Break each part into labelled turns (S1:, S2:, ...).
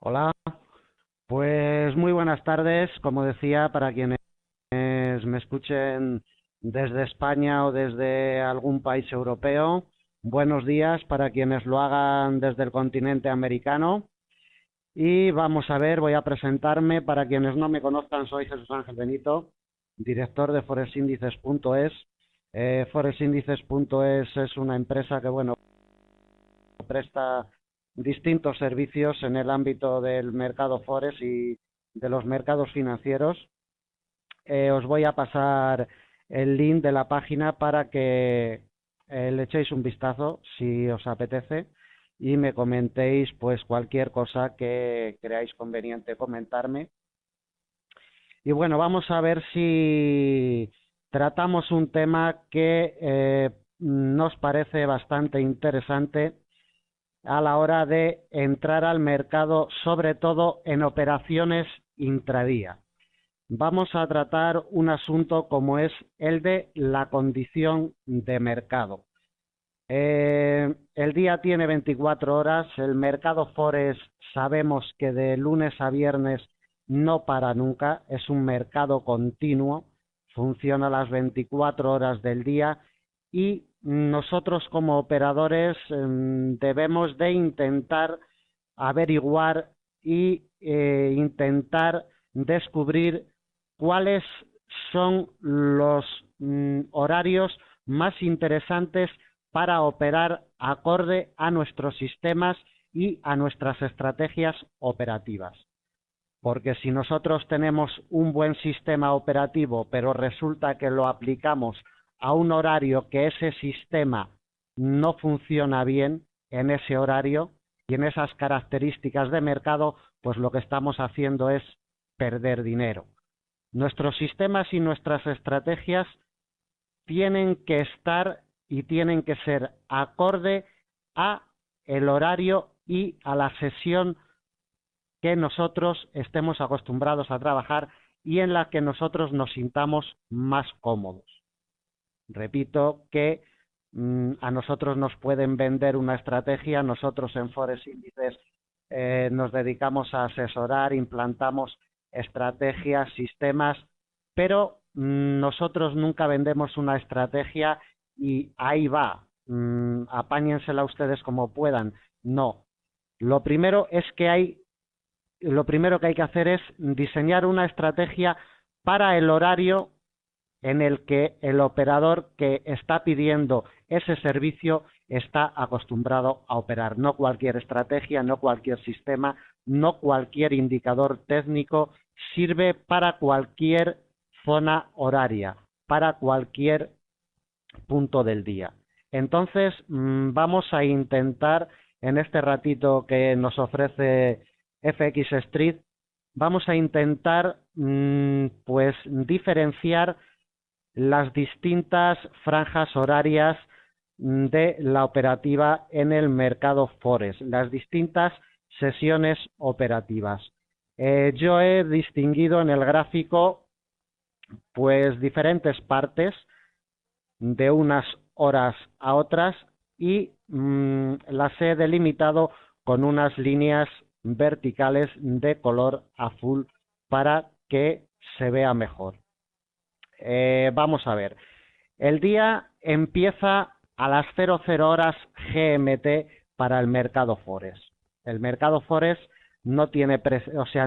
S1: Hola, pues muy buenas tardes, como decía, para quienes me escuchen desde España o desde algún país europeo. Buenos días para quienes lo hagan desde el continente americano. Y vamos a ver, voy a presentarme. Para quienes no me conozcan, soy Jesús Ángel Benito, director de foresindices.es. Foresindices.es es una empresa que, bueno, presta distintos servicios en el ámbito del mercado forex y de los mercados financieros. Os voy a pasar el link de la página para que le echéis un vistazo si os apetece y me comentéis pues cualquier cosa que creáis conveniente comentarme. Y bueno, vamos a ver si tratamos un tema que nos parece bastante interesante a la hora de entrar al mercado, sobre todo en operaciones intradía. Vamos a tratar un asunto como es el de la condición de mercado. El día tiene 24 horas, el mercado forex sabemos que de lunes a viernes no para nunca, es un mercado continuo, funciona las 24 horas del día y nosotros como operadores debemos de intentar averiguar y intentar descubrir cuáles son los horarios más interesantes para operar acorde a nuestros sistemas y a nuestras estrategias operativas. Porque si nosotros tenemos un buen sistema operativo, pero resulta que lo aplicamos a un horario que ese sistema no funciona bien en ese horario y en esas características de mercado, pues lo que estamos haciendo es perder dinero. Nuestros sistemas y nuestras estrategias tienen que estar y tienen que ser acorde a el horario y a la sesión que nosotros estemos acostumbrados a trabajar y en la que nosotros nos sintamos más cómodos. Repito que a nosotros nos pueden vender una estrategia, nosotros en Forex Índices nos dedicamos a asesorar, implantamos estrategias, sistemas, pero nosotros nunca vendemos una estrategia y ahí va, apáñensela ustedes como puedan. No, lo primero es que lo primero que hay que hacer es diseñar una estrategia para el horario en el que el operador que está pidiendo ese servicio está acostumbrado a operar. No cualquier estrategia, no cualquier sistema, no cualquier indicador técnico sirve para cualquier zona horaria, para cualquier punto del día. Entonces, vamos a intentar en este ratito que nos ofrece FX Street, vamos a intentar pues diferenciar las distintas franjas horarias de la operativa en el mercado Forex, las distintas sesiones operativas. Yo he distinguido en el gráfico pues diferentes partes de unas horas a otras y las he delimitado con unas líneas verticales de color azul para que se vea mejor. Vamos a ver. El día empieza a las 00 horas GMT para el mercado Forex. El mercado Forex no tiene,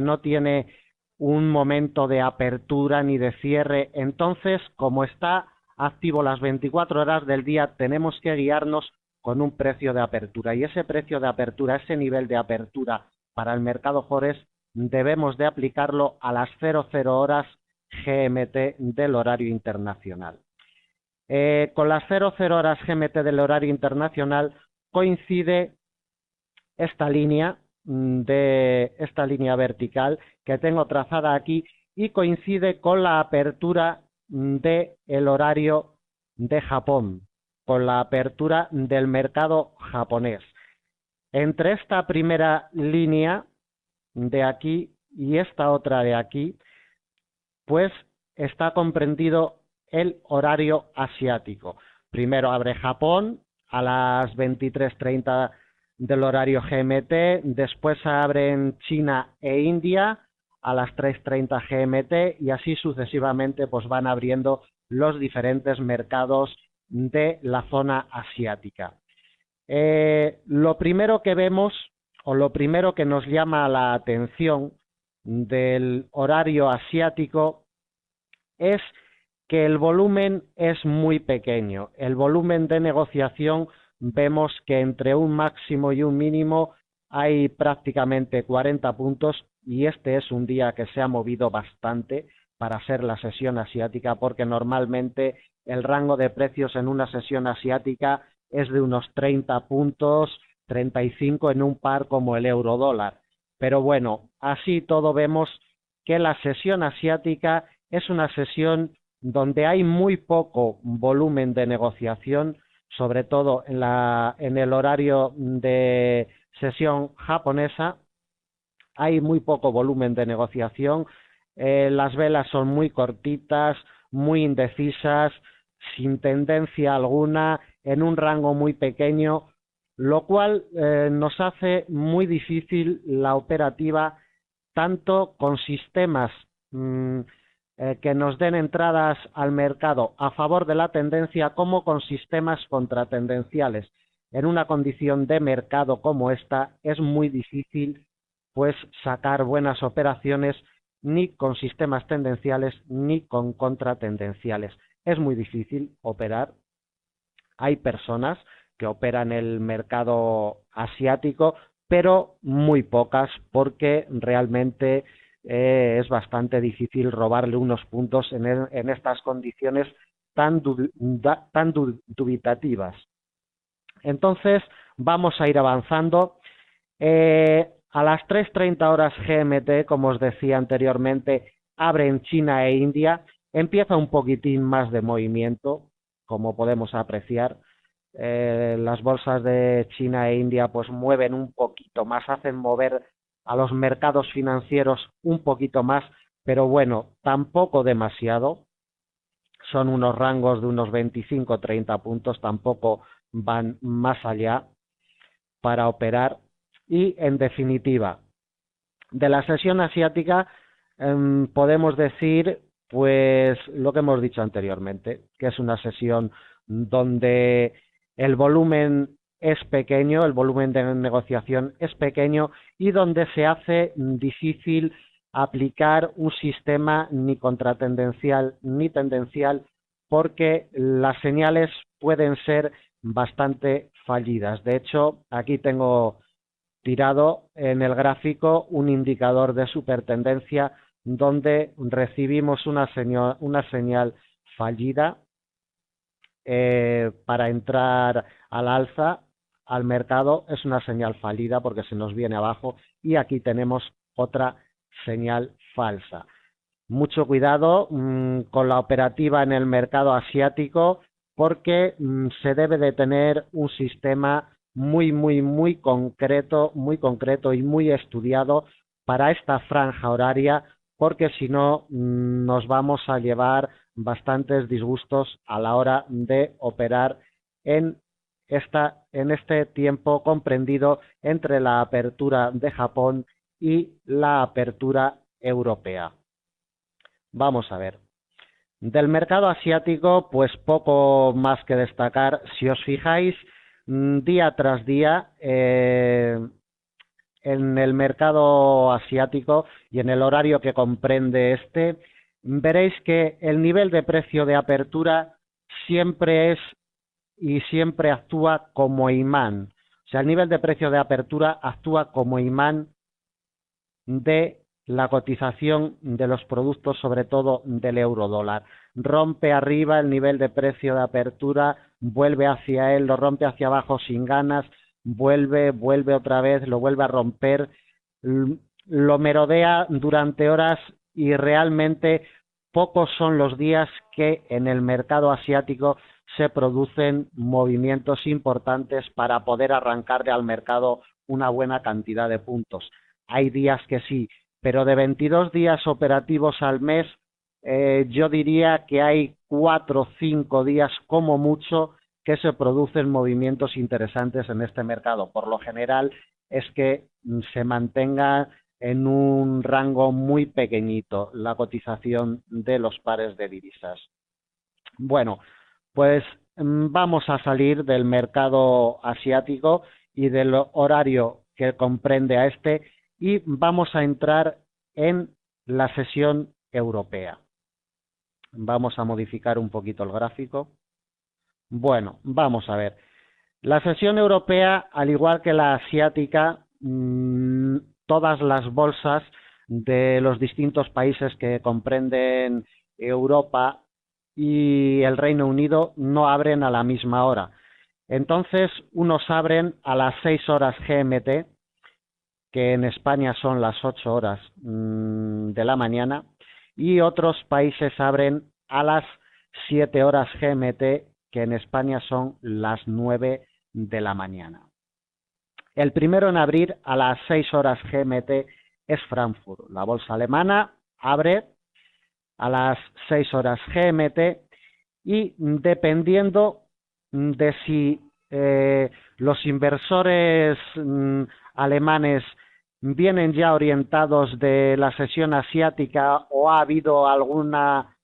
S1: no tiene un momento de apertura ni de cierre. Entonces, como está activo las 24 horas del día, tenemos que guiarnos con un precio de apertura. Y ese precio de apertura, ese nivel de apertura para el mercado Forex, debemos de aplicarlo a las 00 horas GMT del horario internacional. Con las 00 horas GMT del horario internacional coincide esta línea vertical que tengo trazada aquí y coincide con la apertura del horario de Japón, con la apertura del mercado japonés. Entre esta primera línea de aquí y esta otra de aquí, pues está comprendido el horario asiático. Primero abre Japón a las 23:30 del horario GMT, después abren China e India a las 3:30 GMT y así sucesivamente pues van abriendo los diferentes mercados de la zona asiática. Lo primero que vemos o lo primero que nos llama la atención del horario asiático es que el volumen es muy pequeño. El volumen de negociación vemos que entre un máximo y un mínimo hay prácticamente 40 puntos y este es un día que se ha movido bastante para ser la sesión asiática porque normalmente el rango de precios en una sesión asiática es de unos 30 puntos, 35 en un par como el euro dólar. Pero bueno, así todo vemos que la sesión asiática es una sesión donde hay muy poco volumen de negociación, sobre todo en el horario de sesión japonesa, hay muy poco volumen de negociación, las velas son muy cortitas, muy indecisas, sin tendencia alguna, en un rango muy pequeño, lo cual nos hace muy difícil la operativa tanto con sistemas que nos den entradas al mercado a favor de la tendencia como con sistemas contratendenciales. En una condición de mercado como esta es muy difícil pues sacar buenas operaciones ni con sistemas tendenciales ni con contratendenciales. Es muy difícil operar. Hay personas que operan el mercado asiático, pero muy pocas porque realmente es bastante difícil robarle unos puntos en estas condiciones tan dubitativas. Entonces vamos a ir avanzando. A las 3:30 horas GMT, como os decía anteriormente, abren China e India. Empieza un poquitín más de movimiento, como podemos apreciar. Las bolsas de China e India pues mueven un poquito más, hacen mover a los mercados financieros un poquito más, pero bueno, tampoco demasiado. Son unos rangos de unos 25-30 puntos, tampoco van más allá para operar. Y en definitiva, de la sesión asiática podemos decir pues lo que hemos dicho anteriormente, que es una sesión donde el volumen es pequeño, el volumen de negociación es pequeño y donde se hace difícil aplicar un sistema ni contratendencial ni tendencial porque las señales pueden ser bastante fallidas. De hecho, aquí tengo tirado en el gráfico un indicador de supertendencia donde recibimos una señal fallida para entrar al alza al mercado. Es una señal fallida porque se nos viene abajo y aquí tenemos otra señal falsa. Mucho cuidado con la operativa en el mercado asiático porque se debe de tener un sistema muy concreto y muy estudiado para esta franja horaria porque si no nos vamos a llevar bastantes disgustos a la hora de operar en este tiempo comprendido entre la apertura de Japón y la apertura europea. Vamos a ver. Del mercado asiático, pues poco más que destacar. Si os fijáis, día tras día, en el mercado asiático y en el horario que comprende este, veréis que el nivel de precio de apertura siempre es y siempre actúa como imán. O sea, el nivel de precio de apertura actúa como imán de la cotización de los productos, sobre todo del euro dólar. Rompe arriba el nivel de precio de apertura, vuelve hacia él, lo rompe hacia abajo sin ganas, vuelve otra vez, lo vuelve a romper, lo merodea durante horas y realmente pocos son los días que en el mercado asiático se producen movimientos importantes para poder arrancarle al mercado una buena cantidad de puntos. Hay días que sí, pero de 22 días operativos al mes, yo diría que hay 4 o 5 días como mucho que se producen movimientos interesantes en este mercado. Por lo general es que se mantenga en un rango muy pequeñito la cotización de los pares de divisas. Bueno, pues vamos a salir del mercado asiático y del horario que comprende a este y vamos a entrar en la sesión europea. Vamos a modificar un poquito el gráfico. Bueno, vamos a ver. La sesión europea, al igual que la asiática, todas las bolsas de los distintos países que comprenden Europa y el Reino Unido no abren a la misma hora. Entonces, unos abren a las 6 horas GMT, que en España son las 8 horas de la mañana, y otros países abren a las 7 horas GMT, que en España son las 9 de la mañana. El primero en abrir a las 6 horas GMT es Frankfurt. La bolsa alemana abre a las 6 horas GMT y dependiendo de si los inversores alemanes vienen ya orientados de la sesión asiática o ha habido alguna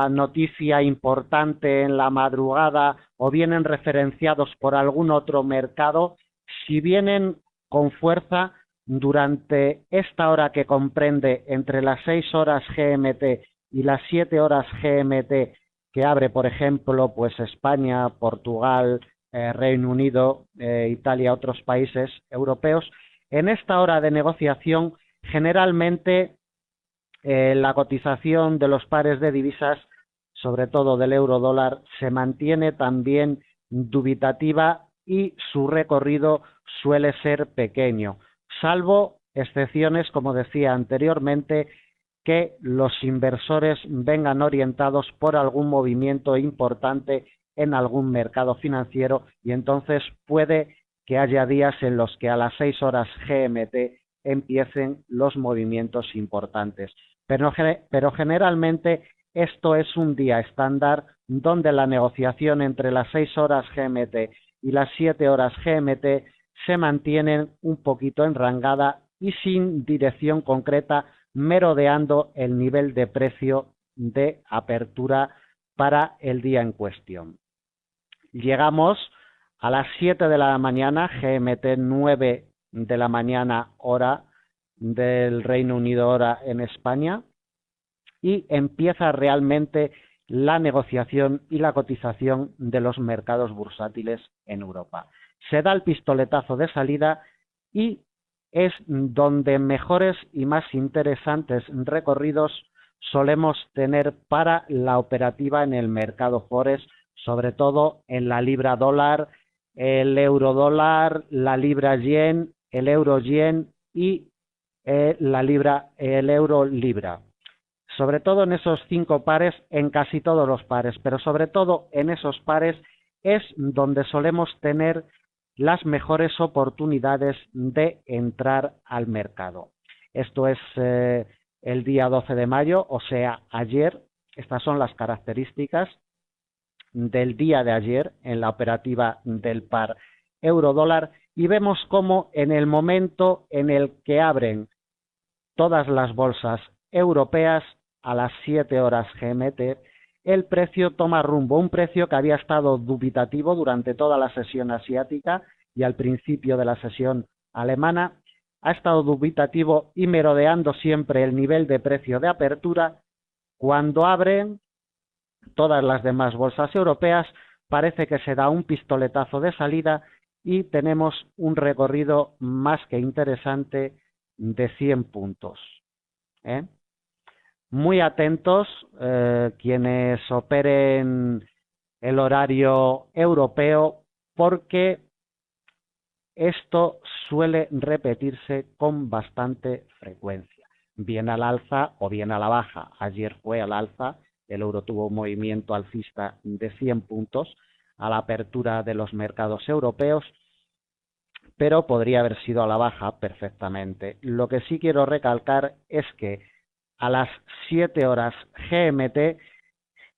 S1: noticia importante en la madrugada o vienen referenciados por algún otro mercado, si vienen con fuerza durante esta hora que comprende entre las 6 horas GMT y las 7 horas GMT que abre, por ejemplo, pues España, Portugal, Reino Unido, Italia, otros países europeos, en esta hora de negociación generalmente la cotización de los pares de divisas, sobre todo del euro dólar, se mantiene también dubitativa y su recorrido suele ser pequeño, salvo excepciones, como decía anteriormente, que los inversores vengan orientados por algún movimiento importante en algún mercado financiero y entonces puede que haya días en los que a las 6 horas GMT empiecen los movimientos importantes. Pero generalmente esto es un día estándar donde la negociación entre las 6 horas GMT y las 7 horas GMT se mantienen un poquito enrangada y sin dirección concreta, merodeando el nivel de precio de apertura para el día en cuestión. Llegamos a las 7 de la mañana, GMT 9 de la mañana hora del Reino Unido, hora en España, y empieza realmente la negociación y la cotización de los mercados bursátiles en Europa. Se da el pistoletazo de salida y es donde mejores y más interesantes recorridos solemos tener para la operativa en el mercado forex, sobre todo en la libra dólar, el euro dólar, la libra yen, el euro yen y el euro libra. Sobre todo en esos 5 pares, en casi todos los pares, pero sobre todo en esos pares es donde solemos tener las mejores oportunidades de entrar al mercado. Esto es el día 12 de mayo, o sea, ayer. Estas son las características del día de ayer en la operativa del par euro-dólar y vemos cómo en el momento en el que abren todas las bolsas europeas a las 7 horas GMT, el precio toma rumbo, un precio que había estado dubitativo durante toda la sesión asiática y al principio de la sesión alemana, ha estado dubitativo y merodeando siempre el nivel de precio de apertura. Cuando abren todas las demás bolsas europeas, parece que se da un pistoletazo de salida y tenemos un recorrido más que interesante de 100 puntos. Muy atentos quienes operen el horario europeo porque esto suele repetirse con bastante frecuencia, bien al alza o bien a la baja. Ayer fue al alza, el euro tuvo un movimiento alcista de 100 puntos a la apertura de los mercados europeos, pero podría haber sido a la baja perfectamente. Lo que sí quiero recalcar es que a las 7 horas GMT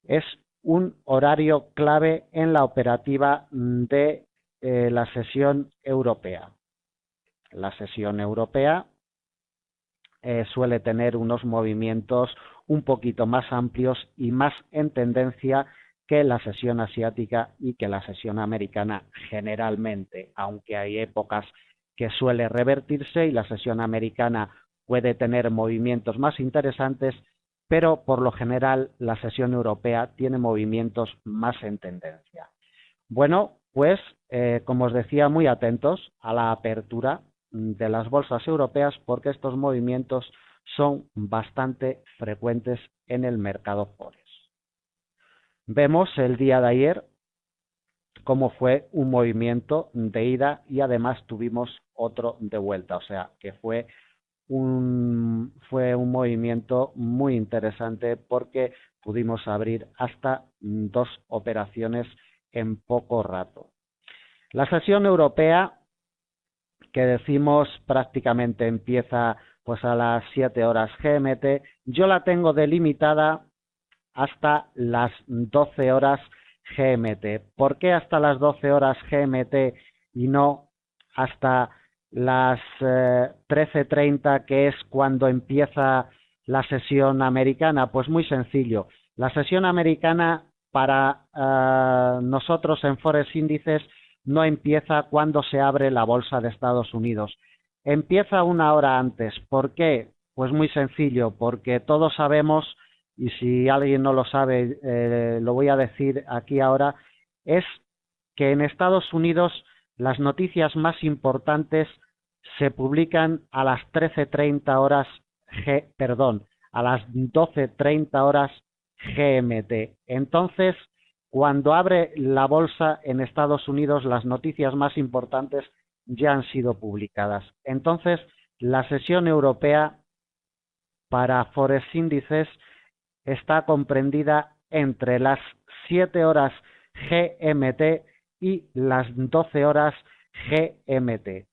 S1: es un horario clave en la operativa de la sesión europea. La sesión europea suele tener unos movimientos un poquito más amplios y más en tendencia que la sesión asiática y que la sesión americana generalmente, aunque hay épocas que suele revertirse y la sesión americana puede tener movimientos más interesantes, pero por lo general la sesión europea tiene movimientos más en tendencia. Bueno, pues como os decía, muy atentos a la apertura de las bolsas europeas porque estos movimientos son bastante frecuentes en el mercado forex. Vemos el día de ayer cómo fue un movimiento de ida y además tuvimos otro de vuelta, o sea que fue un movimiento muy interesante porque pudimos abrir hasta 2 operaciones en poco rato. La sesión europea, que decimos prácticamente empieza pues a las 7 horas GMT, yo la tengo delimitada hasta las 12 horas GMT. ¿Por qué hasta las 12 horas GMT y no hasta las 13:30, que es cuando empieza la sesión americana? Pues muy sencillo. La sesión americana para nosotros en Forex Índices no empieza cuando se abre la bolsa de Estados Unidos. Empieza una hora antes. ¿Por qué? Pues muy sencillo, porque todos sabemos, y si alguien no lo sabe, lo voy a decir aquí ahora, es que en Estados Unidos las noticias más importantes se publican a las 13:30 horas a las 12:30 horas GMT. Entonces, cuando abre la bolsa en Estados Unidos, las noticias más importantes ya han sido publicadas. Entonces, la sesión europea para Forex Índices está comprendida entre las 7 horas GMT y las 12 horas GMT.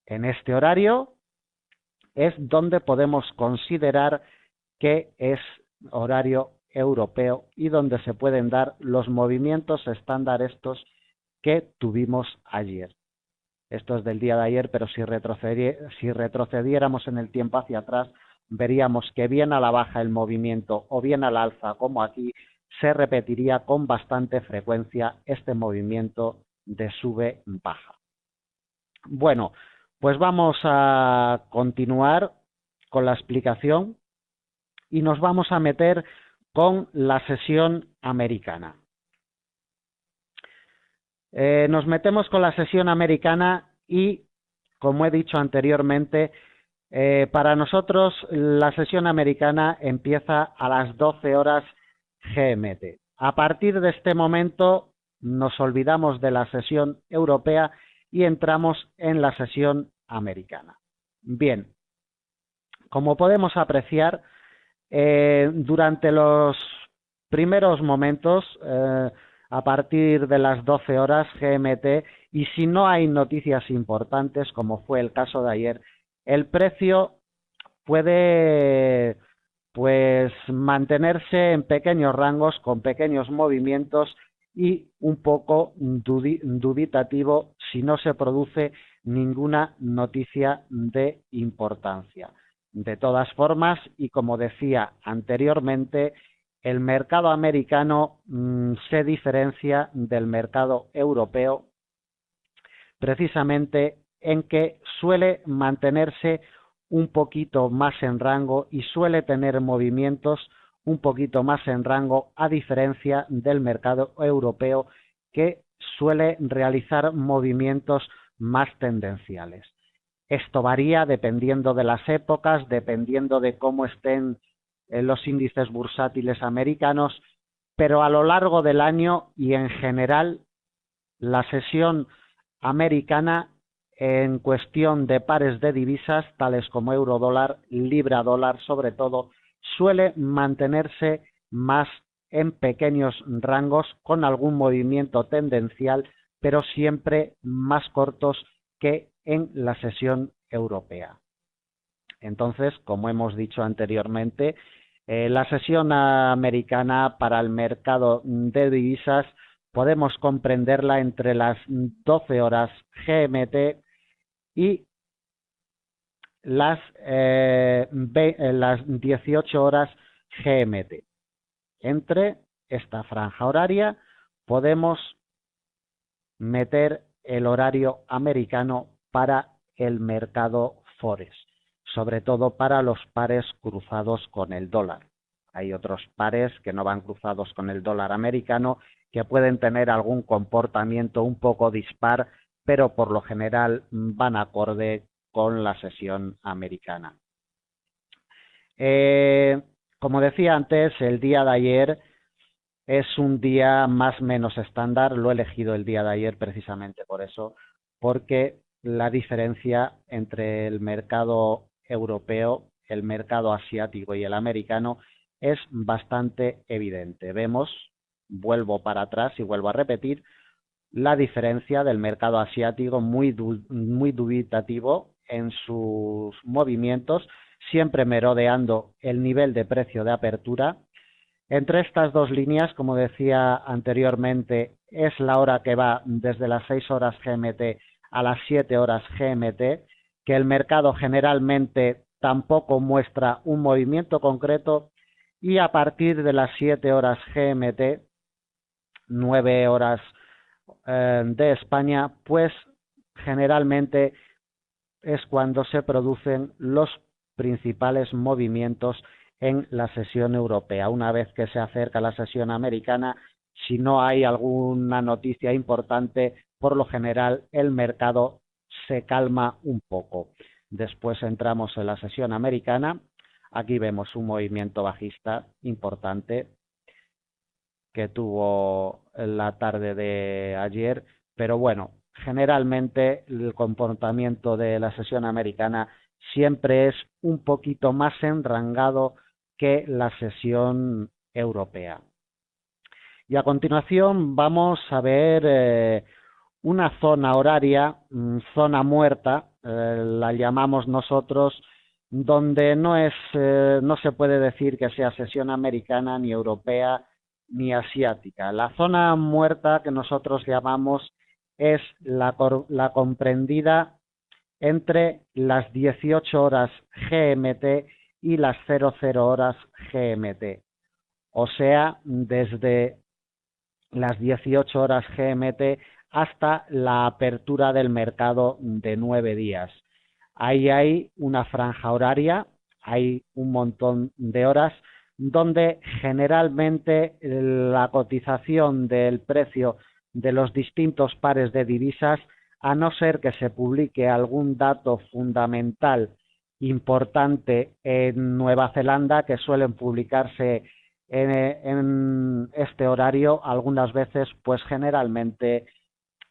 S1: En este horario es donde podemos considerar que es horario europeo y donde se pueden dar los movimientos estándar estos que tuvimos ayer. Esto es del día de ayer, pero si retrocediéramos en el tiempo hacia atrás, veríamos que bien a la baja el movimiento o bien al alza, como aquí, se repetiría con bastante frecuencia este movimiento de sube-baja. Bueno, pues vamos a continuar con la explicación y nos vamos a meter con la sesión americana. Nos metemos con la sesión americana y, como he dicho anteriormente, para nosotros la sesión americana empieza a las 12 horas GMT. A partir de este momento nos olvidamos de la sesión europea y entramos en la sesión americana. Bien, como podemos apreciar, durante los primeros momentos, a partir de las 12 horas GMT, y si no hay noticias importantes, como fue el caso de ayer, el precio puede pues mantenerse en pequeños rangos, con pequeños movimientos y un poco dubitativo si no se produce ninguna noticia de importancia. De todas formas, y como decía anteriormente, el mercado americano se diferencia del mercado europeo precisamente en que suele mantenerse un poquito más en rango y suele tener movimientos un poquito más en rango, a diferencia del mercado europeo, que suele realizar movimientos más tendenciales. Esto varía dependiendo de las épocas, dependiendo de cómo estén los índices bursátiles americanos, pero a lo largo del año y en general la sesión americana en cuestión de pares de divisas tales como euro-dólar, libra-dólar sobre todo, suele mantenerse más en pequeños rangos con algún movimiento tendencial, pero siempre más cortos que en la sesión europea. Entonces, como hemos dicho anteriormente, La sesión americana para el mercado de divisas podemos comprenderla entre las 12 horas GMT y las 18 horas GMT. Entre esta franja horaria podemos meter el horario americano para el mercado Forex, sobre todo para los pares cruzados con el dólar. Hay otros pares que no van cruzados con el dólar americano que pueden tener algún comportamiento un poco dispar, pero por lo general van acorde con la sesión americana. Como decía antes, el día de ayer es un día más o menos estándar. Lo he elegido el día de ayer precisamente por eso, porque la diferencia entre el mercado europeo, el mercado asiático y el americano es bastante evidente. Vemos, vuelvo para atrás y vuelvo a repetir, la diferencia del mercado asiático muy dubitativo en sus movimientos, siempre merodeando el nivel de precio de apertura. Entre estas dos líneas, como decía anteriormente, es la hora que va desde las 6 horas GMT a las 7 horas GMT, que el mercado generalmente tampoco muestra un movimiento concreto, y a partir de las 7 horas GMT, 9 horas de España, pues generalmente es cuando se producen los principales movimientos en la sesión europea. Una vez que se acerca la sesión americana, si no hay alguna noticia importante, por lo general el mercado se calma un poco. Después entramos en la sesión americana. Aquí vemos un movimiento bajista importante que tuvo la tarde de ayer, pero bueno, generalmente el comportamiento de la sesión americana siempre es un poquito más enrangado que la sesión europea. Y a continuación vamos a ver una zona horaria, zona muerta, la llamamos nosotros, donde no se puede decir que sea sesión americana ni europea ni asiática. La zona muerta que nosotros llamamos es la comprendida entre las 18 horas GMT y las 00 horas GMT. O sea, desde las 18 horas GMT hasta la apertura del mercado de 9 días. Ahí hay una franja horaria, hay un montón de horas donde generalmente la cotización del precio de los distintos pares de divisas, a no ser que se publique algún dato fundamental importante en Nueva Zelanda, que suelen publicarse en este horario algunas veces, pues generalmente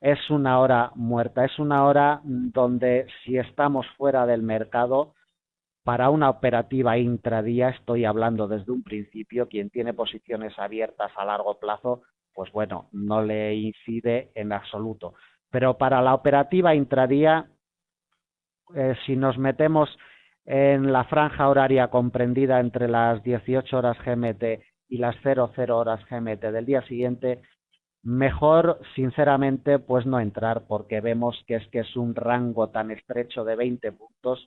S1: es una hora muerta, es una hora donde si estamos fuera del mercado, para una operativa intradía, estoy hablando desde un principio, quien tiene posiciones abiertas a largo plazo, pues bueno, no le incide en absoluto. Pero para la operativa intradía, si nos metemos en la franja horaria comprendida entre las 18 horas GMT y las 00 horas GMT del día siguiente, mejor, sinceramente, pues no entrar, porque vemos que es un rango tan estrecho de 20 puntos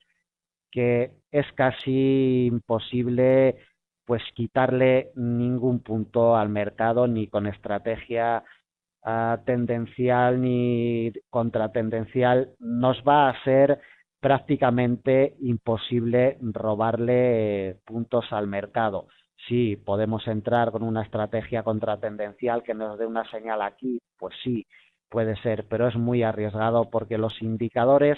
S1: que es casi imposible pues quitarle ningún punto al mercado, ni con estrategia tendencial ni contratendencial. Nos va a ser prácticamente imposible robarle puntos al mercado. Sí, podemos entrar con una estrategia contratendencial que nos dé una señal aquí, pues sí, puede ser, pero es muy arriesgado porque los indicadores,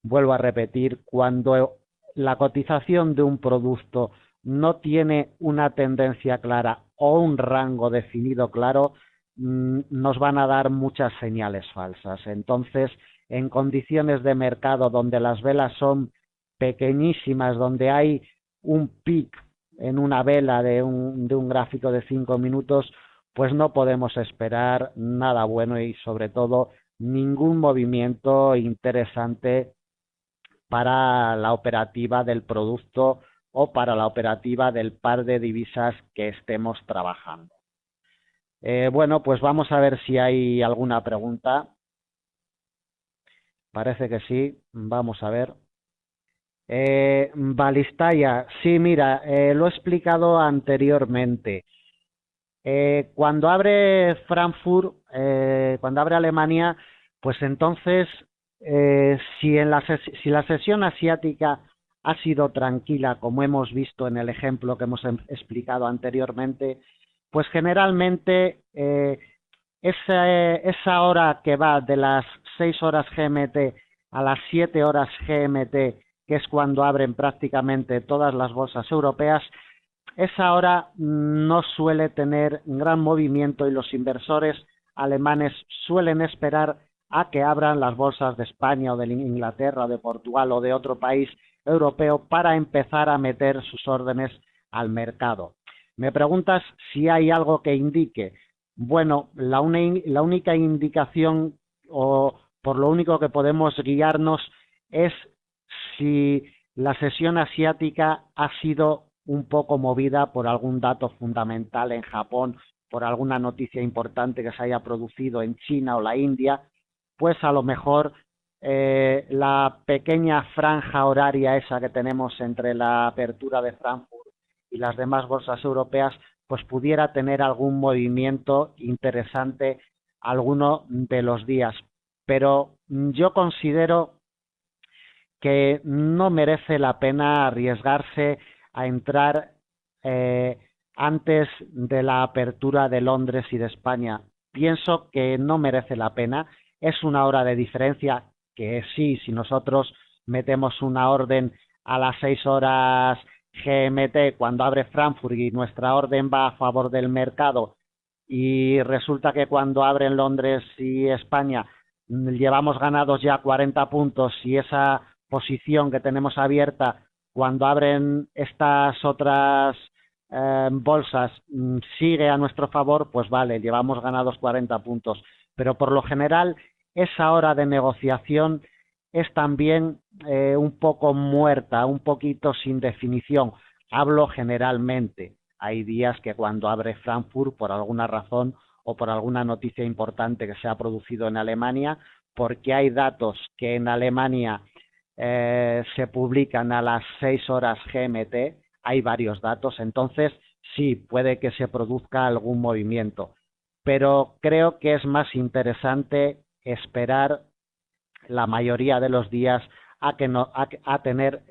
S1: vuelvo a repetir, cuando la cotización de un producto no tiene una tendencia clara o un rango definido claro, nos van a dar muchas señales falsas. Entonces, en condiciones de mercado donde las velas son pequeñísimas, donde hay un pic en una vela de un gráfico de 5 minutos, pues no podemos esperar nada bueno y sobre todo ningún movimiento interesante para la operativa del producto o para la operativa del par de divisas que estemos trabajando. Bueno, pues vamos a ver si hay alguna pregunta. Parece que sí. Vamos a ver. Balistaya, sí, mira, lo he explicado anteriormente. Cuando abre Frankfurt, cuando abre Alemania, pues entonces, si la sesión asiática ha sido tranquila, como hemos visto en el ejemplo que hemos explicado anteriormente, pues generalmente esa hora que va de las 6 horas GMT a las 7 horas GMT, que es cuando abren prácticamente todas las bolsas europeas, esa hora no suele tener gran movimiento y los inversores alemanes suelen esperar a que abran las bolsas de España o de Inglaterra o de Portugal o de otro país europeo para empezar a meter sus órdenes al mercado. Me preguntas si hay algo que indique. Bueno, la única indicación o por lo único que podemos guiarnos es si la sesión asiática ha sido un poco movida por algún dato fundamental en Japón, por alguna noticia importante que se haya producido en China o la India, pues a lo mejor la pequeña franja horaria esa que tenemos entre la apertura de Frankfurt y las demás bolsas europeas, pues pudiera tener algún movimiento interesante alguno de los días. Pero yo considero que no merece la pena arriesgarse a entrar antes de la apertura de Londres y de España. Pienso que no merece la pena. Es una hora de diferencia que sí, si nosotros metemos una orden a las 6 horas GMT cuando abre Frankfurt y nuestra orden va a favor del mercado y resulta que cuando abren Londres y España llevamos ganados ya 40 puntos y esa posición que tenemos abierta cuando abren estas otras bolsas sigue a nuestro favor, pues vale, llevamos ganados 40 puntos. Pero por lo general, esa hora de negociación es también un poco muerta, un poquito sin definición. Hablo generalmente. Hay días que cuando abre Frankfurt, por alguna razón o por alguna noticia importante que se ha producido en Alemania, porque hay datos que en Alemania se publican a las 6 horas GMT, hay varios datos, entonces sí, puede que se produzca algún movimiento, pero creo que es más interesante esperar la mayoría de los días a tener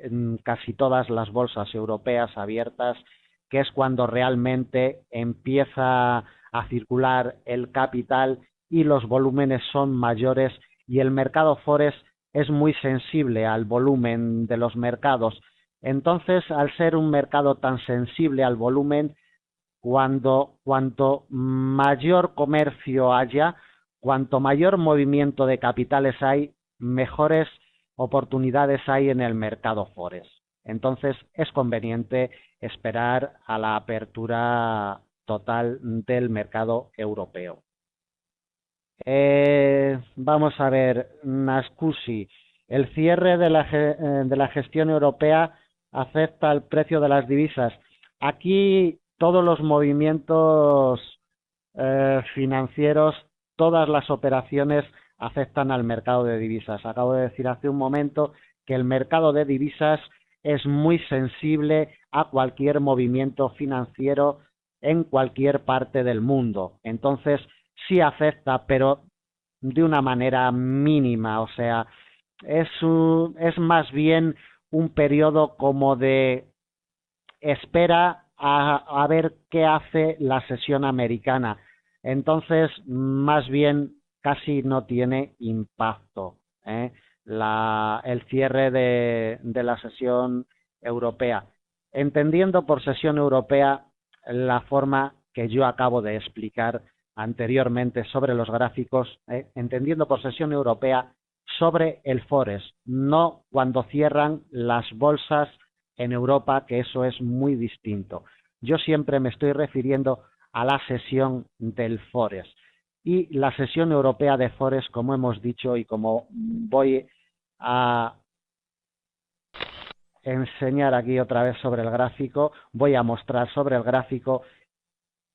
S1: casi todas las bolsas europeas abiertas, que es cuando realmente empieza a circular el capital y los volúmenes son mayores y el mercado forex es muy sensible al volumen de los mercados. Entonces, al ser un mercado tan sensible al volumen, cuanto mayor comercio haya, cuanto mayor movimiento de capitales hay, mejores oportunidades hay en el mercado forex. Entonces, es conveniente esperar a la apertura total del mercado europeo. Vamos a ver, Nascusi, el cierre de la gestión europea afecta al precio de las divisas. Aquí todos los movimientos financieros, todas las operaciones afectan al mercado de divisas. Acabo de decir hace un momento que el mercado de divisas es muy sensible a cualquier movimiento financiero en cualquier parte del mundo. Entonces, sí afecta, pero de una manera mínima, o sea, es más bien un periodo como de espera a ver qué hace la sesión americana. Entonces, más bien casi no tiene impacto el cierre de la sesión europea. Entendiendo por sesión europea la forma que yo acabo de explicar anteriormente sobre los gráficos, entendiendo por sesión europea sobre el Forex, no cuando cierran las bolsas en Europa, que eso es muy distinto. Yo siempre me estoy refiriendo a la sesión del Forex. Y la sesión europea de Forex, como hemos dicho y como voy a enseñar aquí otra vez sobre el gráfico, voy a mostrar sobre el gráfico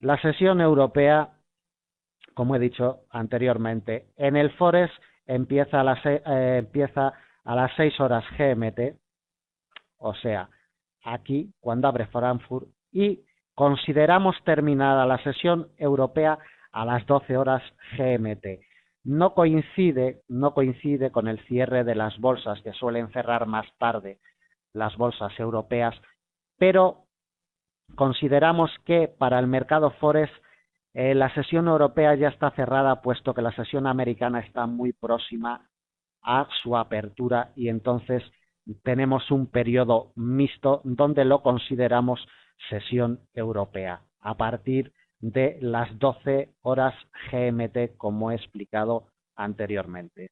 S1: la sesión europea, como he dicho anteriormente. En el Forex empieza a las 6 horas GMT, o sea, aquí cuando abre Frankfurt, y consideramos terminada la sesión europea a las 12 horas GMT. No coincide con el cierre de las bolsas, que suelen cerrar más tarde las bolsas europeas, pero consideramos que para el mercado Forex la sesión europea ya está cerrada, puesto que la sesión americana está muy próxima a su apertura, y entonces tenemos un periodo mixto donde lo consideramos sesión europea a partir de las 12 horas GMT, como he explicado anteriormente.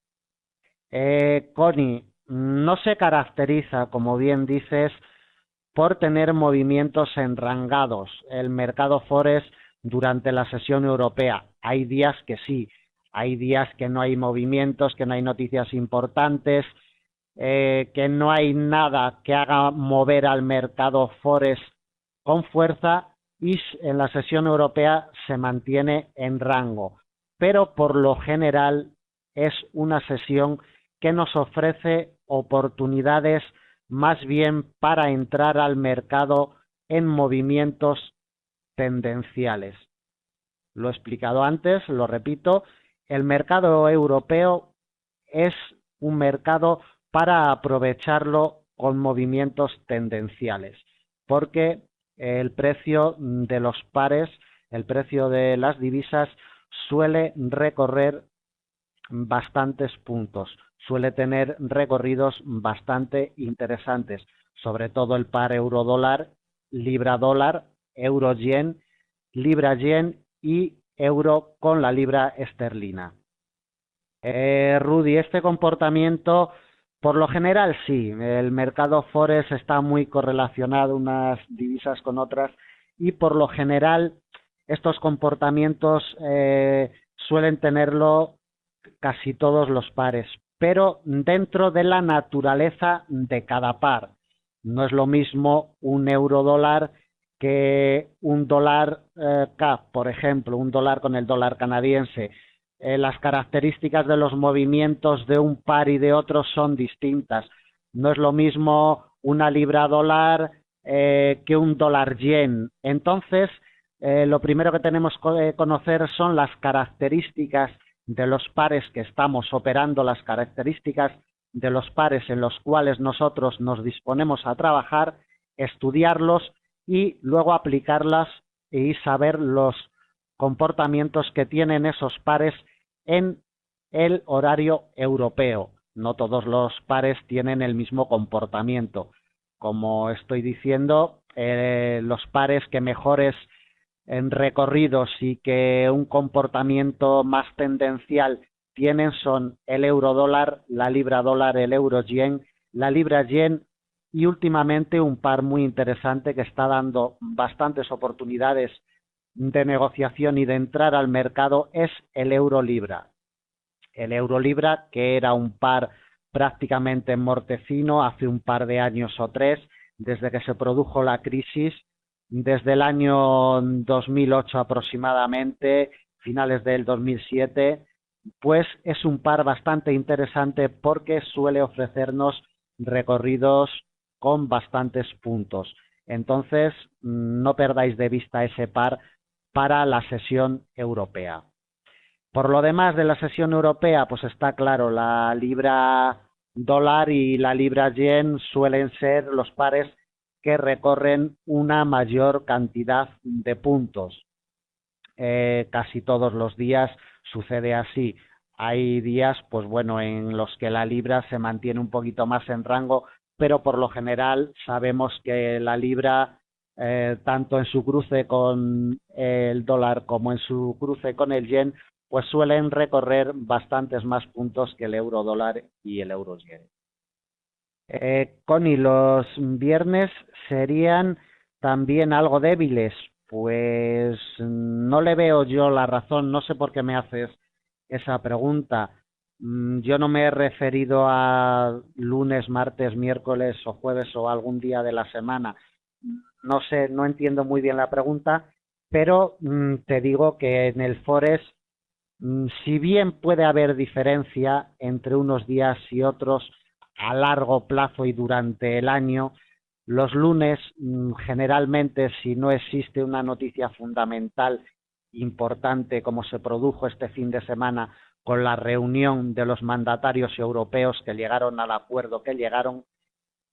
S1: Connie, no se caracteriza, como bien dices, por tener movimientos enrangados el mercado Forex durante la sesión europea. Hay días que sí, hay días que no hay movimientos, que no hay noticias importantes, que no hay nada que haga mover al mercado Forex con fuerza, y en la sesión europea se mantiene en rango. Pero por lo general es una sesión que nos ofrece oportunidades más bien para entrar al mercado en movimientos tendenciales. Lo he explicado antes, lo repito, el mercado europeo es un mercado para aprovecharlo con movimientos tendenciales, porque el precio de los pares, el precio de las divisas suele recorrer bastantes puntos, suele tener recorridos bastante interesantes, sobre todo el par euro-dólar, libra-dólar, euro-yen, libra-yen y euro con la libra esterlina. Rudy, este comportamiento, por lo general sí, el mercado Forex está muy correlacionado unas divisas con otras, y por lo general estos comportamientos suelen tenerlo casi todos los pares, pero dentro de la naturaleza de cada par. No es lo mismo un euro-dólar que un dólar CAP, por ejemplo, un dólar con el dólar canadiense. Las características de los movimientos de un par y de otro son distintas. No es lo mismo una libra-dólar que un dólar-yen. Entonces, lo primero que tenemos que conocer son las características de los pares que estamos operando, las características de los pares en los cuales nosotros nos disponemos a trabajar, estudiarlos y luego aplicarlas y saber los comportamientos que tienen esos pares en el horario europeo. No todos los pares tienen el mismo comportamiento. Como estoy diciendo, los pares que mejores en recorridos y que un comportamiento más tendencial tienen son el euro-dólar, la libra-dólar, el euro-yen, la libra-yen, y últimamente un par muy interesante que está dando bastantes oportunidades de negociación y de entrar al mercado es el euro-libra. El euro-libra, que era un par prácticamente mortecino hace un par de años o tres, desde que se produjo la crisis, desde el año 2008 aproximadamente, finales del 2007, pues es un par bastante interesante porque suele ofrecernos recorridos con bastantes puntos. Entonces, no perdáis de vista ese par para la sesión europea. Por lo demás de la sesión europea, pues está claro, la libra dólar y la libra yen suelen ser los pares que recorren una mayor cantidad de puntos. Casi todos los días sucede así. Hay días, pues bueno, en los que la libra se mantiene un poquito más en rango, pero por lo general sabemos que la libra, tanto en su cruce con el dólar como en su cruce con el yen, pues suelen recorrer bastantes más puntos que el euro dólar y el euro yen. Connie, los viernes serían también algo débiles. Pues no le veo yo la razón, no sé por qué me haces esa pregunta. Yo no me he referido a lunes, martes, miércoles o jueves o algún día de la semana. No sé, no entiendo muy bien la pregunta, pero te digo que en el Forex, si bien puede haber diferencia entre unos días y otros a largo plazo y durante el año, los lunes generalmente, si no existe una noticia fundamental importante como se produjo este fin de semana con la reunión de los mandatarios europeos que llegaron al acuerdo que llegaron,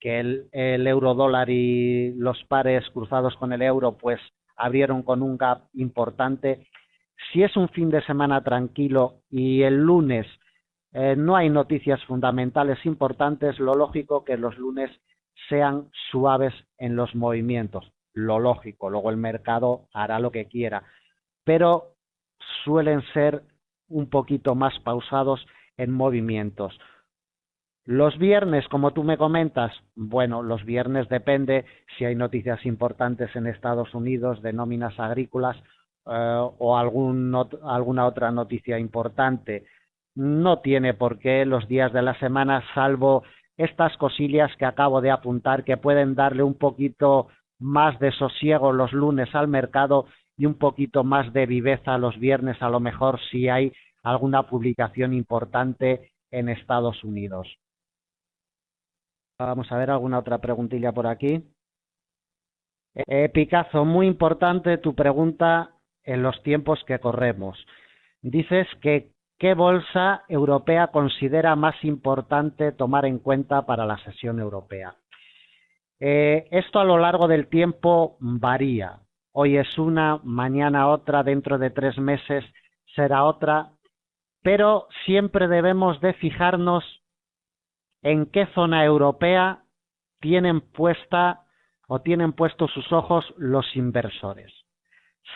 S1: que el euro dólar y los pares cruzados con el euro pues abrieron con un gap importante. Si es un fin de semana tranquilo y el lunes no hay noticias fundamentales importantes, lo lógico que los lunes sean suaves en los movimientos. Lo lógico, luego el mercado hará lo que quiera, pero suelen ser un poquito más pausados en movimientos. Los viernes, como tú me comentas, bueno, los viernes depende si hay noticias importantes en Estados Unidos de nóminas agrícolas o alguna otra noticia importante. No tiene por qué los días de la semana, salvo estas cosillas que acabo de apuntar, que pueden darle un poquito más de sosiego los lunes al mercado y un poquito más de viveza los viernes, a lo mejor si hay alguna publicación importante en Estados Unidos. Vamos a ver alguna otra preguntilla por aquí. Picazo, muy importante tu pregunta en los tiempos que corremos. Dices que ¿qué bolsa europea considera más importante tomar en cuenta para la sesión europea? Esto a lo largo del tiempo varía. Hoy es una, mañana otra, dentro de 3 meses será otra, pero siempre debemos de fijarnos en qué zona europea tienen puesta o tienen puestos sus ojos los inversores.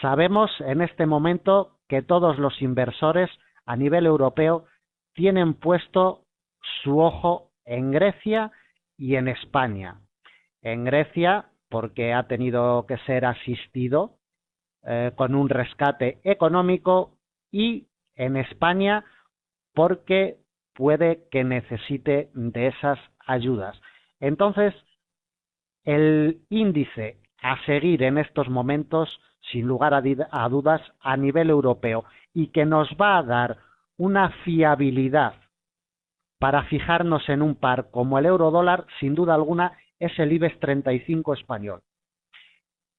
S1: Sabemos en este momento que todos los inversores a nivel europeo tienen puesto su ojo en Grecia y en España. En Grecia, porque ha tenido que ser asistido con un rescate económico, y en España porque puede que necesite de esas ayudas. Entonces, el índice a seguir en estos momentos, sin lugar a dudas, a nivel europeo, y que nos va a dar una fiabilidad para fijarnos en un par como el euro dólar, sin duda alguna, es el IBEX 35 español.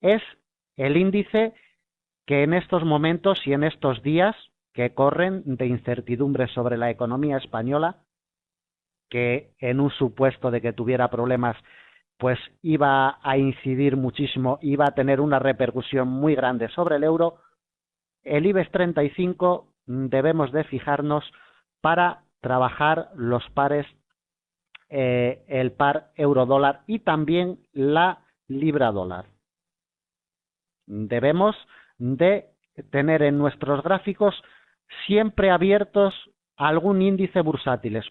S1: Es el índice que en estos momentos y en estos días que corren de incertidumbre sobre la economía española, que en un supuesto de que tuviera problemas, pues iba a incidir muchísimo, iba a tener una repercusión muy grande sobre el euro. El IBEX 35 debemos de fijarnos para trabajar los pares, el par euro-dólar y también la libra-dólar. Debemos de tener en nuestros gráficos siempre abiertos algún índice bursátil,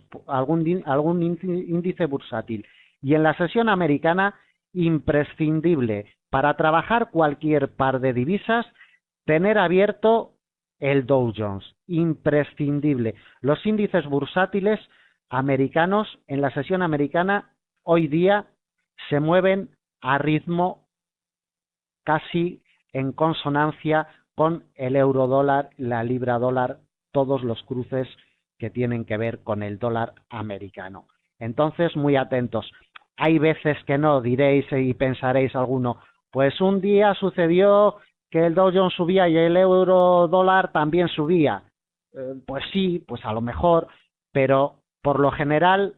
S1: índice bursátil. Y en la sesión americana, imprescindible para trabajar cualquier par de divisas, tener abierto el Dow Jones, imprescindible. Los índices bursátiles americanos en la sesión americana hoy día se mueven a ritmo casi en consonancia con el euro dólar, la libra dólar, todos los cruces que tienen que ver con el dólar americano. Entonces, muy atentos. Hay veces que no, diréis y pensaréis alguno, pues un día sucedió que el Dow Jones subía y el euro dólar también subía. Pues sí, pues a lo mejor, pero por lo general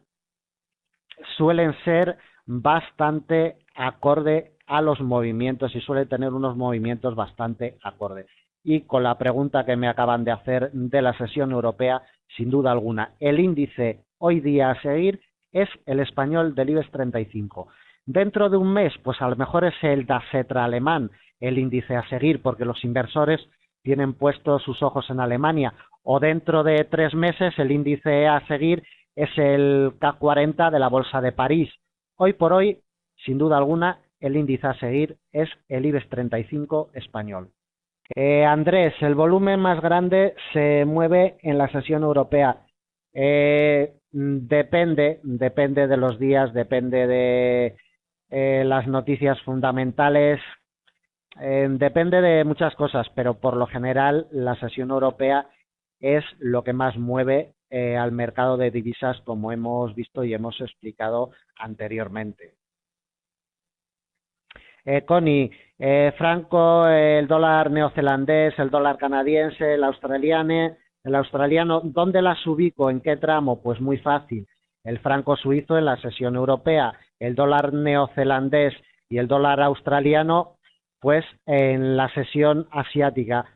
S1: suelen ser bastante acorde a los movimientos y suele tener unos movimientos bastante acordes. Y con la pregunta que me acaban de hacer de la sesión europea, sin duda alguna, el índice hoy día a seguir es el español del IBEX 35. Dentro de un mes, pues a lo mejor es el Daxetra alemán, el índice a seguir, porque los inversores tienen puestos sus ojos en Alemania. O dentro de 3 meses, el índice a seguir es el CAC 40 de la Bolsa de París. Hoy por hoy, sin duda alguna, el índice a seguir es el IBEX 35 español. Andrés, el volumen más grande se mueve en la sesión europea. Depende de los días, depende de las noticias fundamentales, depende de muchas cosas, pero por lo general la sesión europea es lo que más mueve al mercado de divisas, como hemos visto y hemos explicado anteriormente. Connie, Franco, el dólar neozelandés, el dólar canadiense, el australiano, ¿dónde las ubico? ¿En qué tramo? Pues muy fácil. El franco suizo en la sesión europea, el dólar neozelandés y el dólar australiano, pues en la sesión asiática.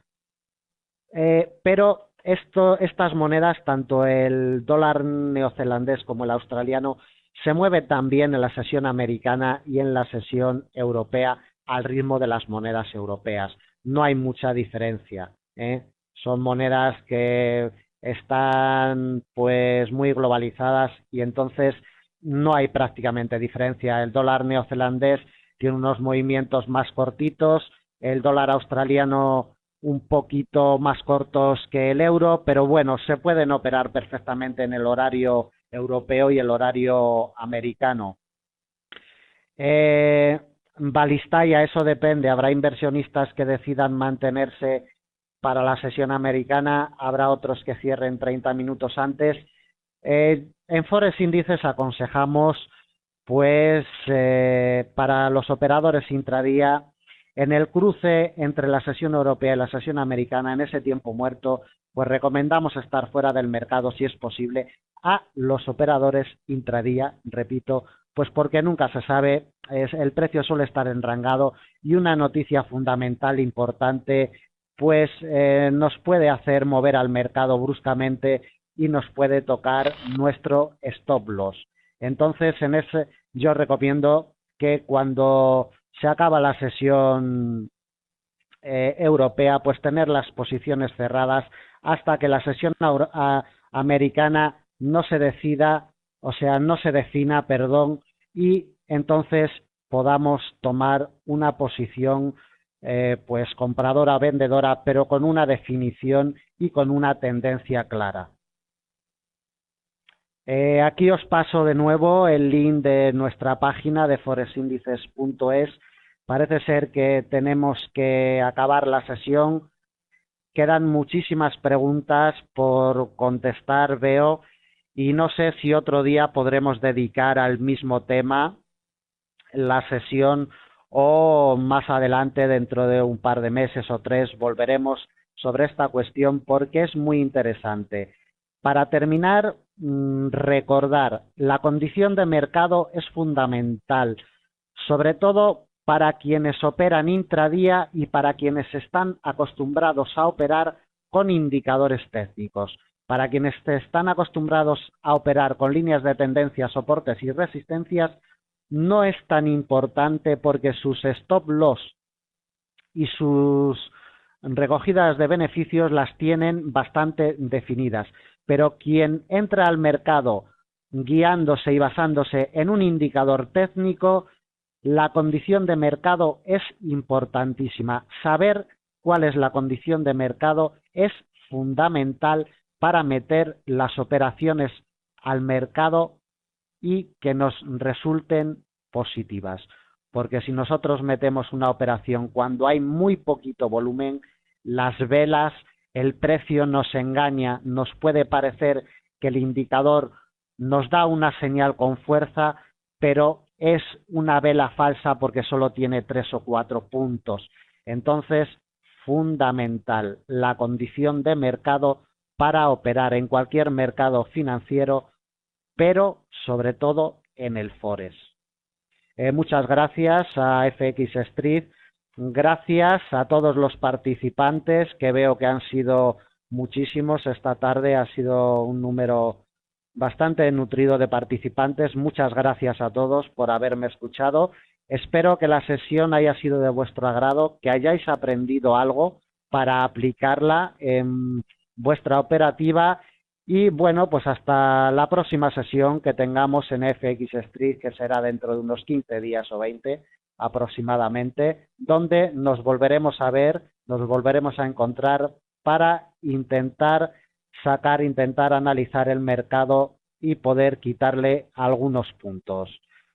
S1: Pero estas monedas, tanto el dólar neozelandés como el australiano, se mueven también en la sesión americana y en la sesión europea al ritmo de las monedas europeas. No hay mucha diferencia, ¿eh? Son monedas que están pues muy globalizadas y entonces no hay prácticamente diferencia. El dólar neozelandés tiene unos movimientos más cortitos, el dólar australiano un poquito más cortos que el euro, pero bueno, se pueden operar perfectamente en el horario europeo y el horario americano. Balistaya, eso depende. Habrá inversionistas que decidan mantenerse para la sesión americana, habrá otros que cierren 30 minutos antes. En Forex Índices aconsejamos, pues, para los operadores intradía, en el cruce entre la sesión europea y la sesión americana, en ese tiempo muerto, pues recomendamos estar fuera del mercado si es posible a los operadores intradía, repito, pues porque nunca se sabe, el precio suele estar enrangado y una noticia fundamental importante pues nos puede hacer mover al mercado bruscamente y nos puede tocar nuestro stop loss. Entonces, yo recomiendo que cuando se acaba la sesión europea, pues tener las posiciones cerradas hasta que la sesión americana no se decida, o sea, no se defina, perdón, y entonces podamos tomar una posición pues compradora, vendedora, pero con una definición y con una tendencia clara. Aquí os paso de nuevo el link de nuestra página de forexindices.es. Parece ser que tenemos que acabar la sesión. Quedan muchísimas preguntas por contestar, veo, y no sé si otro día podremos dedicar al mismo tema la sesión o más adelante, dentro de un par de meses o 3, volveremos sobre esta cuestión porque es muy interesante. Para terminar, recordar, la condición de mercado es fundamental, sobre todo para quienes operan intradía y para quienes están acostumbrados a operar con indicadores técnicos. Para quienes están acostumbrados a operar con líneas de tendencia, soportes y resistencias, no es tan importante porque sus stop loss y sus recogidas de beneficios las tienen bastante definidas. Pero quien entra al mercado guiándose y basándose en un indicador técnico, la condición de mercado es importantísima. Saber cuál es la condición de mercado es fundamental para meter las operaciones al mercado y que nos resulten positivas. Porque si nosotros metemos una operación cuando hay muy poquito volumen, las velas, el precio nos engaña, nos puede parecer que el indicador nos da una señal con fuerza, pero es una vela falsa porque solo tiene 3 o 4 puntos. Entonces, fundamental la condición de mercado para operar en cualquier mercado financiero, pero sobre todo en el Forex. Muchas gracias a FX Street, gracias a todos los participantes, que veo que han sido muchísimos esta tarde, ha sido un número bastante nutrido de participantes. Muchas gracias a todos por haberme escuchado. Espero que la sesión haya sido de vuestro agrado, que hayáis aprendido algo para aplicarla en vuestra operativa. Y bueno, pues hasta la próxima sesión que tengamos en FX Street, que será dentro de unos 15 días o 20 aproximadamente, donde nos volveremos a ver, nos volveremos a encontrar para intentar intentar analizar el mercado y poder quitarle algunos puntos.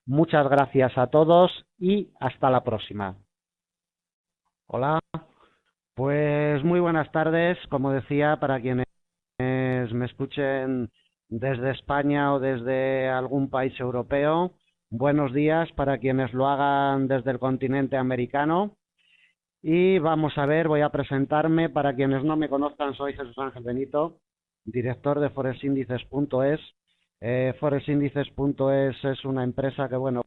S1: Muchas gracias a todos y hasta la próxima. Hola, pues muy buenas tardes. Como decía, para quienes me escuchen desde España o desde algún país europeo, buenos días para quienes lo hagan desde el continente americano. Y vamos a ver, voy a presentarme. Para quienes no me conozcan, soy Jesús Ángel Benito, director de Forexíndices.es. Forexíndices.es es una empresa que, bueno,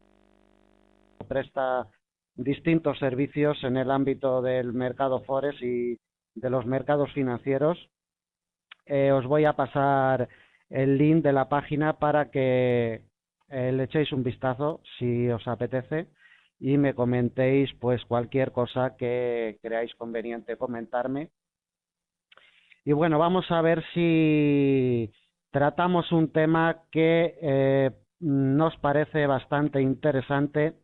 S1: presta distintos servicios en el ámbito del mercado Forex y de los mercados financieros. Os voy a pasar el link de la página para que le echéis un vistazo si os apetece y me comentéis pues cualquier cosa que creáis conveniente comentarme. Y bueno, vamos a ver si tratamos un tema que nos parece bastante interesante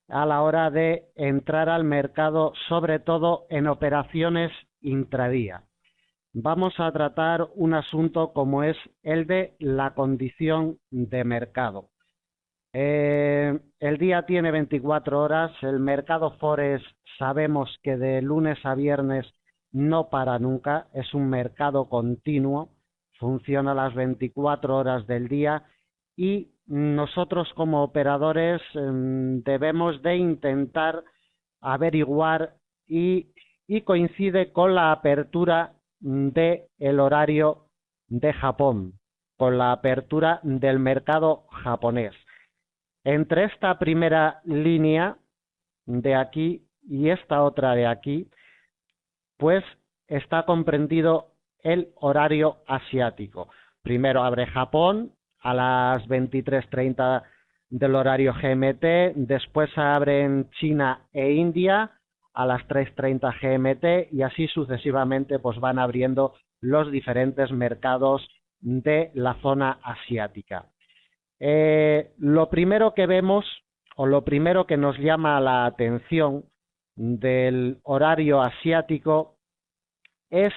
S1: a la hora de entrar al mercado, sobre todo en operaciones intradía. Vamos a tratar un asunto como es el de la condición de mercado. El día tiene 24 horas, el mercado Forex sabemos que de lunes a viernes no para nunca, es un mercado continuo, funciona las 24 horas del día y nosotros como operadores debemos de intentar averiguar y coincide con la apertura del horario de Japón, con la apertura del mercado japonés. Entre esta primera línea de aquí y esta otra de aquí, pues está comprendido el horario asiático. Primero abre Japón a las 23:30 del horario GMT, después abren China e India a las 3:30 GMT y así sucesivamente pues van abriendo los diferentes mercados de la zona asiática. Lo primero que vemos o lo primero que nos llama la atención del horario asiático es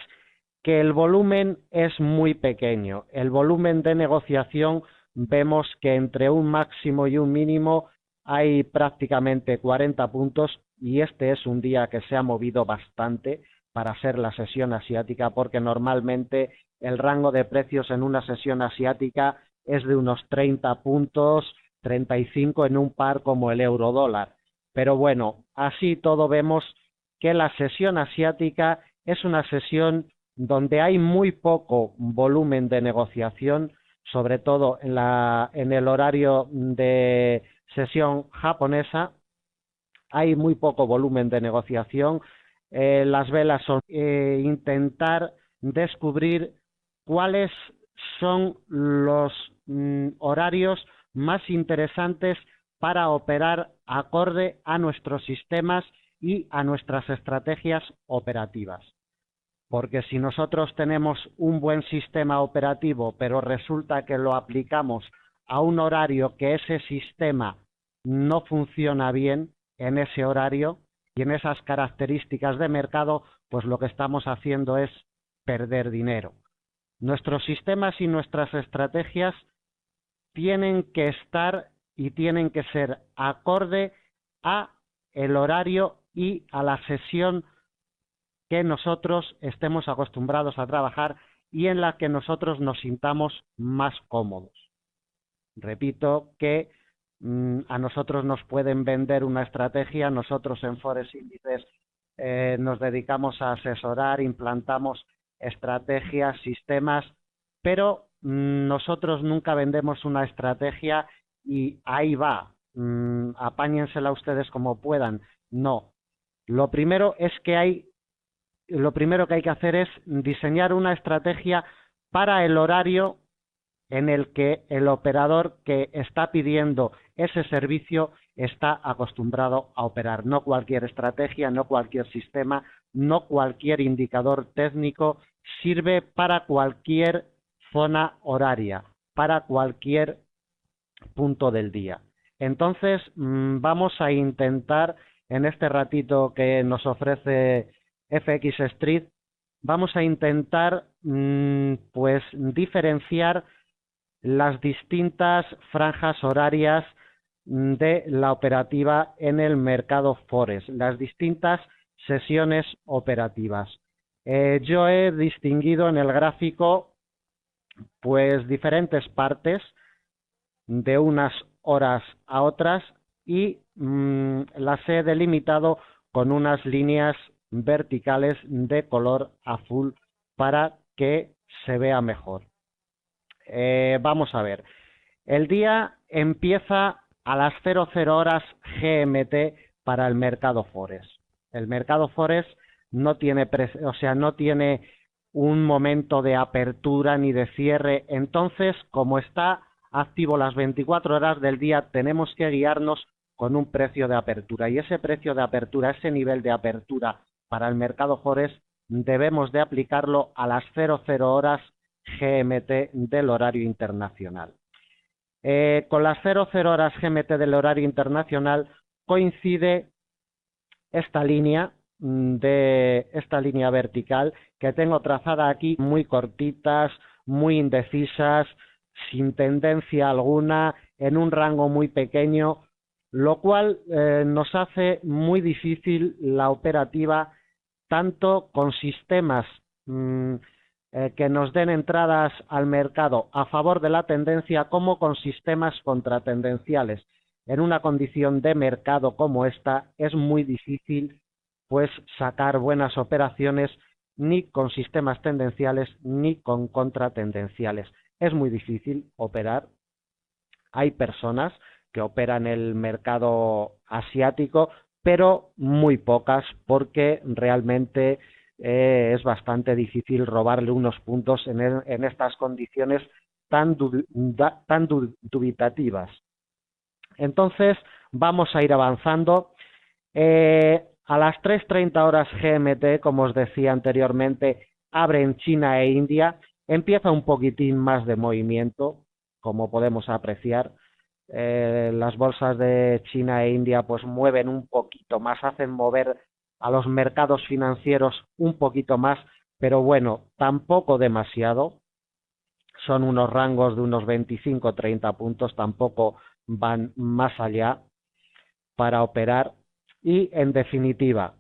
S1: que el volumen es muy pequeño. El volumen de negociación vemos que entre un máximo y un mínimo hay prácticamente 40 puntos y este es un día que se ha movido bastante para ser la sesión asiática porque normalmente el rango de precios en una sesión asiática es de unos 30 puntos, 35 en un par como el euro dólar. Pero bueno, así todo vemos que la sesión asiática es una sesión donde hay muy poco volumen de negociación, sobre todo en el horario de sesión japonesa, hay muy poco volumen de negociación. Las velas son intentar descubrir cuáles son los horarios más interesantes para operar acorde a nuestros sistemas y a nuestras estrategias operativas. Porque si nosotros tenemos un buen sistema operativo, pero resulta que lo aplicamos a un horario que ese sistema no funciona bien en ese horario y en esas características de mercado, pues lo que estamos haciendo es perder dinero. Nuestros sistemas y nuestras estrategias tienen que estar y tienen que ser acorde a el horario y a la sesión que nosotros estemos acostumbrados a trabajar y en la que nosotros nos sintamos más cómodos. Repito que a nosotros nos pueden vender una estrategia, nosotros en Forex Índices nos dedicamos a asesorar, implantamos estrategias, sistemas, pero nosotros nunca vendemos una estrategia y ahí va, apáñensela ustedes como puedan. No, lo primero que hay que hacer es diseñar una estrategia para el horario en el que el operador que está pidiendo ese servicio está acostumbrado a operar. No cualquier estrategia, no cualquier sistema, no cualquier indicador técnico sirve para cualquier zona horaria, para cualquier punto del día. Entonces, vamos a intentar en este ratito que nos ofrece FX Street vamos a intentar pues diferenciar las distintas franjas horarias de la operativa en el mercado Forex, las distintas sesiones operativas. Yo he distinguido en el gráfico pues diferentes partes de unas horas a otras y las he delimitado con unas líneas verticales de color azul para que se vea mejor. Vamos a ver. El día empieza a las 00 horas GMT para el mercado Forex. El mercado Forex no tiene, no tiene un momento de apertura ni de cierre. Entonces, como está activo las 24 horas del día, tenemos que guiarnos con un precio de apertura. Y ese precio de apertura, ese nivel de apertura para el mercado Forex, debemos de aplicarlo a las 00 horas GMT del horario internacional. Con las 00 horas GMT del horario internacional coincide esta línea vertical que tengo trazada aquí, muy cortitas, muy indecisas, sin tendencia alguna, en un rango muy pequeño, lo cual nos hace muy difícil la operativa tanto con sistemas que nos den entradas al mercado a favor de la tendencia como con sistemas contratendenciales. En una condición de mercado como esta es muy difícil pues sacar buenas operaciones ni con sistemas tendenciales ni con contratendenciales. Es muy difícil operar. Hay personas que operan el mercado asiático, pero muy pocas porque realmente es bastante difícil robarle unos puntos en estas condiciones tan dubitativas. Entonces vamos a ir avanzando. A las 3:30 horas GMT, como os decía anteriormente, abren China e India. Empieza un poquitín más de movimiento, como podemos apreciar. Las bolsas de China e India pues mueven un poquito más, hacen mover a los mercados financieros un poquito más, pero bueno, tampoco demasiado. Son unos rangos de unos 25-30 puntos, tampoco van más allá para operar. Y en definitiva,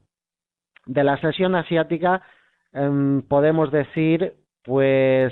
S1: de la sesión asiática podemos decir pues